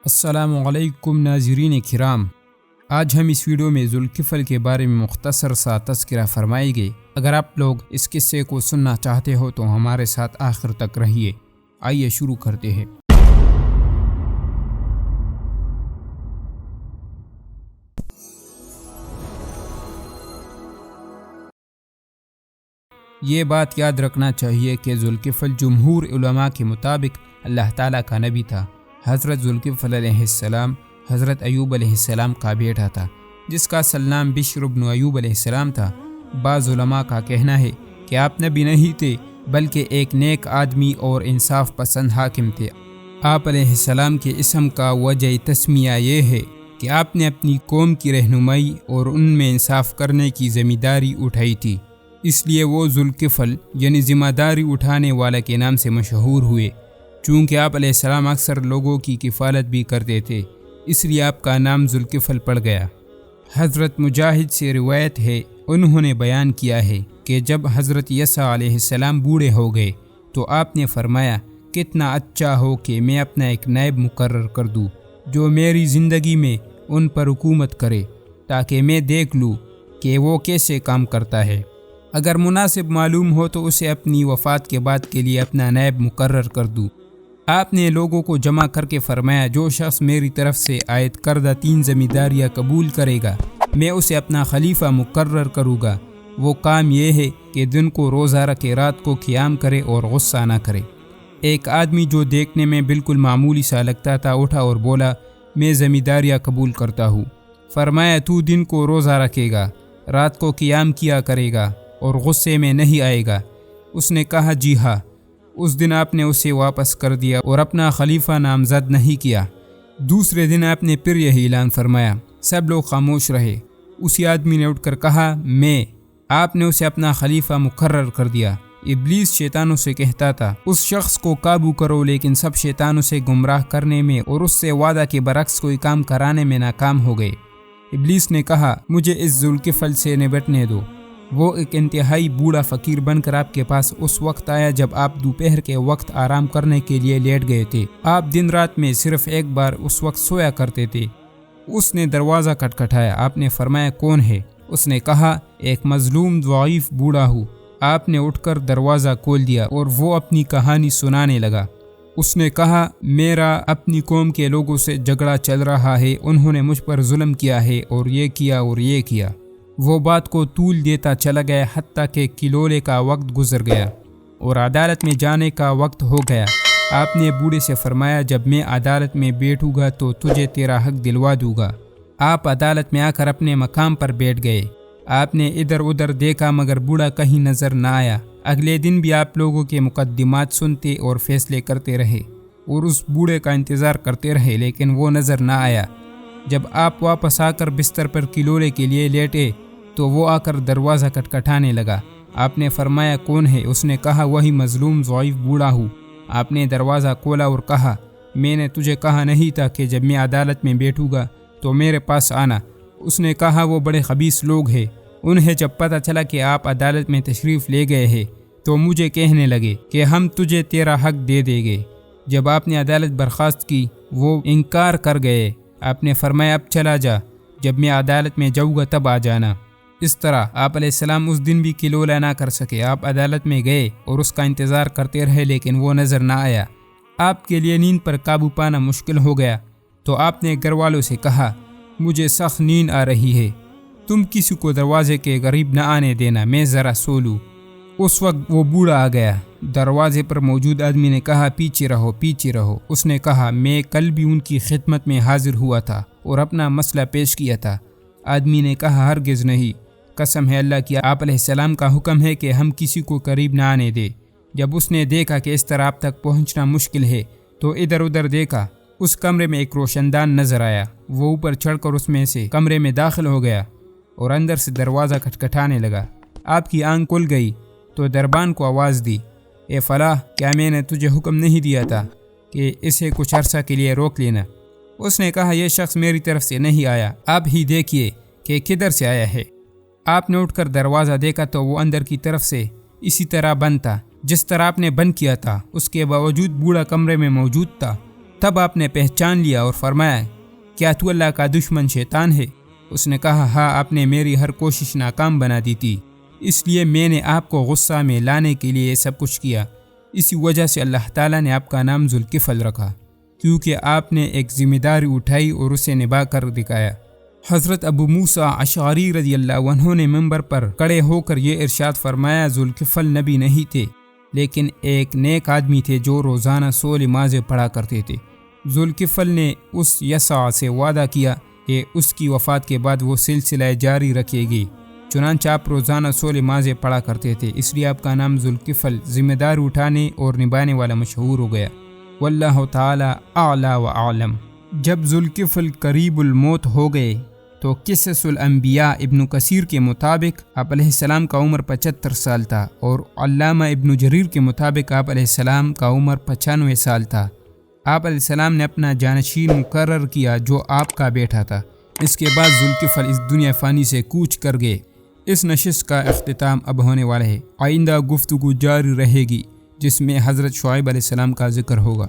السلام علیکم ناظرین کرام، آج ہم اس ویڈیو میں ذوالکفل کے بارے میں مختصر سا تذکرہ فرمائیں گے۔ اگر آپ لوگ اس قصے کو سننا چاہتے ہو تو ہمارے ساتھ آخر تک رہیے۔ آئیے شروع کرتے ہیں۔ یہ بات یاد رکھنا چاہیے کہ ذوالکفل جمہور علماء کے مطابق اللہ تعالیٰ کا نبی تھا۔ حضرت ذوالکفل علیہ السلام حضرت ایوب علیہ السلام کا بیٹا تھا، جس کا اصل نام بشر بن ایوب علیہ السلام تھا۔ بعض علماء کا کہنا ہے کہ آپ نبی نہیں تھے بلکہ ایک نیک آدمی اور انصاف پسند حاکم تھے۔ آپ علیہ السلام کے اسم کا وجہ تسمیہ یہ ہے کہ آپ نے اپنی قوم کی رہنمائی اور ان میں انصاف کرنے کی ذمہ داری اٹھائی تھی، اس لیے وہ ذوالکفل یعنی ذمہ داری اٹھانے والا کے نام سے مشہور ہوئے۔ چونکہ آپ علیہ السلام اکثر لوگوں کی کفالت بھی کرتے تھے، اس لیے آپ کا نام ذوالکفل پڑ گیا۔ حضرت مجاہد سے روایت ہے، انہوں نے بیان کیا ہے کہ جب حضرت عیسیٰ علیہ السلام بوڑھے ہو گئے تو آپ نے فرمایا، کتنا اچھا ہو کہ میں اپنا ایک نائب مقرر کر دوں جو میری زندگی میں ان پر حکومت کرے، تاکہ میں دیکھ لوں کہ وہ کیسے کام کرتا ہے۔ اگر مناسب معلوم ہو تو اسے اپنی وفات کے بعد کے لیے اپنا نائب مقرر کر دوں۔ آپ نے لوگوں کو جمع کر کے فرمایا، جو شخص میری طرف سے عائد کردہ 3 ذمہ داریاں قبول کرے گا میں اسے اپنا خلیفہ مقرر کروں گا۔ وہ کام یہ ہے کہ دن کو روزہ رکھے، رات کو قیام کرے اور غصہ نہ کرے۔ ایک آدمی جو دیکھنے میں بالکل معمولی سا لگتا تھا اٹھا اور بولا، میں ذمہ داریاں قبول کرتا ہوں۔ فرمایا، تو دن کو روزہ رکھے گا، رات کو قیام کیا کرے گا اور غصے میں نہیں آئے گا۔ اس نے کہا، جی ہاں۔ اس دن آپ نے اسے واپس کر دیا اور اپنا خلیفہ نامزد نہیں کیا۔ دوسرے دن آپ نے پھر یہی اعلان فرمایا، سب لوگ خاموش رہے۔ اسی آدمی نے اٹھ کر کہا، میں۔ آپ نے اسے اپنا خلیفہ مقرر کر دیا۔ ابلیس شیطانوں سے کہتا تھا، اس شخص کو قابو کرو، لیکن سب شیطانوں سے گمراہ کرنے میں اور اس سے وعدہ کے برعکس کوئی کام کرانے میں ناکام ہو گئے۔ ابلیس نے کہا، مجھے اس ذوالکفل سے نبٹنے دو۔ وہ ایک انتہائی بوڑھا فقیر بن کر آپ کے پاس اس وقت آیا جب آپ دوپہر کے وقت آرام کرنے کے لیے لیٹ گئے تھے۔ آپ دن رات میں صرف ایک بار اس وقت سویا کرتے تھے۔ اس نے دروازہ کھٹکھٹایا۔ آپ نے فرمایا، کون ہے؟ اس نے کہا، ایک مظلوم ضعیف بوڑھا ہوں۔ آپ نے اٹھ کر دروازہ کھول دیا اور وہ اپنی کہانی سنانے لگا۔ اس نے کہا، میرا اپنی قوم کے لوگوں سے جھگڑا چل رہا ہے، انہوں نے مجھ پر ظلم کیا ہے اور یہ کیا اور یہ کیا۔ وہ بات کو طول دیتا چلا گیا حتیٰ کہ کلولے کا وقت گزر گیا اور عدالت میں جانے کا وقت ہو گیا۔ آپ نے بوڑھے سے فرمایا، جب میں عدالت میں بیٹھوں گا تو تجھے تیرا حق دلوا دوں گا۔ آپ عدالت میں آ کر اپنے مقام پر بیٹھ گئے۔ آپ نے ادھر ادھر دیکھا مگر بوڑھا کہیں نظر نہ آیا۔ اگلے دن بھی آپ لوگوں کے مقدمات سنتے اور فیصلے کرتے رہے اور اس بوڑھے کا انتظار کرتے رہے، لیکن وہ نظر نہ آیا۔ جب آپ واپس آ کر بستر پر کلولے کے لیے لیٹے تو وہ آ کر دروازہ کھٹکھٹانے لگا۔ آپ نے فرمایا، کون ہے؟ اس نے کہا، وہی مظلوم ضعیف بوڑھا ہوں۔ آپ نے دروازہ کھولا اور کہا، میں نے تجھے کہا نہیں تھا کہ جب میں عدالت میں بیٹھوں گا تو میرے پاس آنا؟ اس نے کہا، وہ بڑے خبیث لوگ ہیں۔ انہیں جب پتہ چلا کہ آپ عدالت میں تشریف لے گئے ہیں تو مجھے کہنے لگے کہ ہم تجھے تیرا حق دے دیں گے۔ جب آپ نے عدالت برخاست کی وہ انکار کر گئے۔ آپ نے فرمایا، اب چلا جا، جب میں عدالت میں جاؤں گا تب آ جانا۔ اس طرح آپ علیہ السلام اس دن بھی کلولہ نہ کر سکے۔ آپ عدالت میں گئے اور اس کا انتظار کرتے رہے، لیکن وہ نظر نہ آیا۔ آپ کے لیے نیند پر قابو پانا مشکل ہو گیا تو آپ نے گھر والوں سے کہا، مجھے سخت نیند آ رہی ہے، تم کسی کو دروازے کے قریب نہ آنے دینا، میں ذرا سو لوں۔ اس وقت وہ بوڑھا آ گیا۔ دروازے پر موجود آدمی نے کہا، پیچھے رہو، پیچھے رہو۔ اس نے کہا، میں کل بھی ان کی خدمت میں حاضر ہوا تھا اور اپنا مسئلہ پیش کیا تھا۔ آدمی نے کہا، ہرگز نہیں، قسم ہے اللہ کی، آپ علیہ السلام کا حکم ہے کہ ہم کسی کو قریب نہ آنے دیں۔ جب اس نے دیکھا کہ اس طرح آپ تک پہنچنا مشکل ہے تو ادھر ادھر دیکھا۔ اس کمرے میں ایک روشن دان نظر آیا۔ وہ اوپر چڑھ کر اس میں سے کمرے میں داخل ہو گیا اور اندر سے دروازہ کھٹکھٹانے لگا۔ آپ کی آنکھ کھل گئی تو دربان کو آواز دی، اے فلاں، کیا میں نے تجھے حکم نہیں دیا تھا کہ اسے کچھ عرصہ کے لیے روک لینا؟ اس نے کہا، یہ شخص میری طرف سے نہیں آیا، آپ ہی دیکھیے کہ کدھر سے آیا ہے۔ آپ نے اٹھ کر دروازہ دیکھا تو وہ اندر کی طرف سے اسی طرح بند تھا جس طرح آپ نے بند کیا تھا۔ اس کے باوجود بوڑھا کمرے میں موجود تھا۔ تب آپ نے پہچان لیا اور فرمایا کیا تو اللہ کا دشمن شیطان ہے؟ اس نے کہا ہاں، آپ نے میری ہر کوشش ناکام بنا دی تھی، اس لیے میں نے آپ کو غصہ میں لانے کے لیے یہ سب کچھ کیا۔ اسی وجہ سے اللہ تعالیٰ نے آپ کا نام ذوالکفل رکھا، کیونکہ آپ نے ایک ذمہ داری اٹھائی اور اسے نبھا کر دکھایا۔ حضرت ابو موسیٰ اشعری رضی اللہ عنہ نے منبر پر کھڑے ہو کر یہ ارشاد فرمایا ذوالکفل نبی نہیں تھے، لیکن ایک نیک آدمی تھے جو روزانہ 100 نمازیں پڑھا کرتے تھے۔ ذوالکفل نے اس یسع سے وعدہ کیا کہ اس کی وفات کے بعد وہ سلسلہ جاری رکھے گی، چنانچہ آپ روزانہ 100 نمازیں پڑھا کرتے تھے، اس لیے آپ کا نام ذوالکفل ذمہ دار اٹھانے اور نبھانے والا مشہور ہو گیا۔ واللہ تعالی اعلی و اعلم۔ جب ذوالکفل قریب الموت ہو گئے تو قصص الانبیاء ابن کثیر کے مطابق آپ علیہ السلام کا عمر 75 سال تھا، اور علامہ ابن جریر کے مطابق آپ علیہ السلام کا عمر 95 سال تھا۔ آپ علیہ السلام نے اپنا جانشین مقرر کیا جو آپ کا بیٹا تھا۔ اس کے بعد ذوالکفل اس دنیا فانی سے کوچ کر گئے۔ اس نشست کا اختتام اب ہونے والا ہے، آئندہ گفتگو جاری رہے گی جس میں حضرت شعیب علیہ السلام کا ذکر ہوگا۔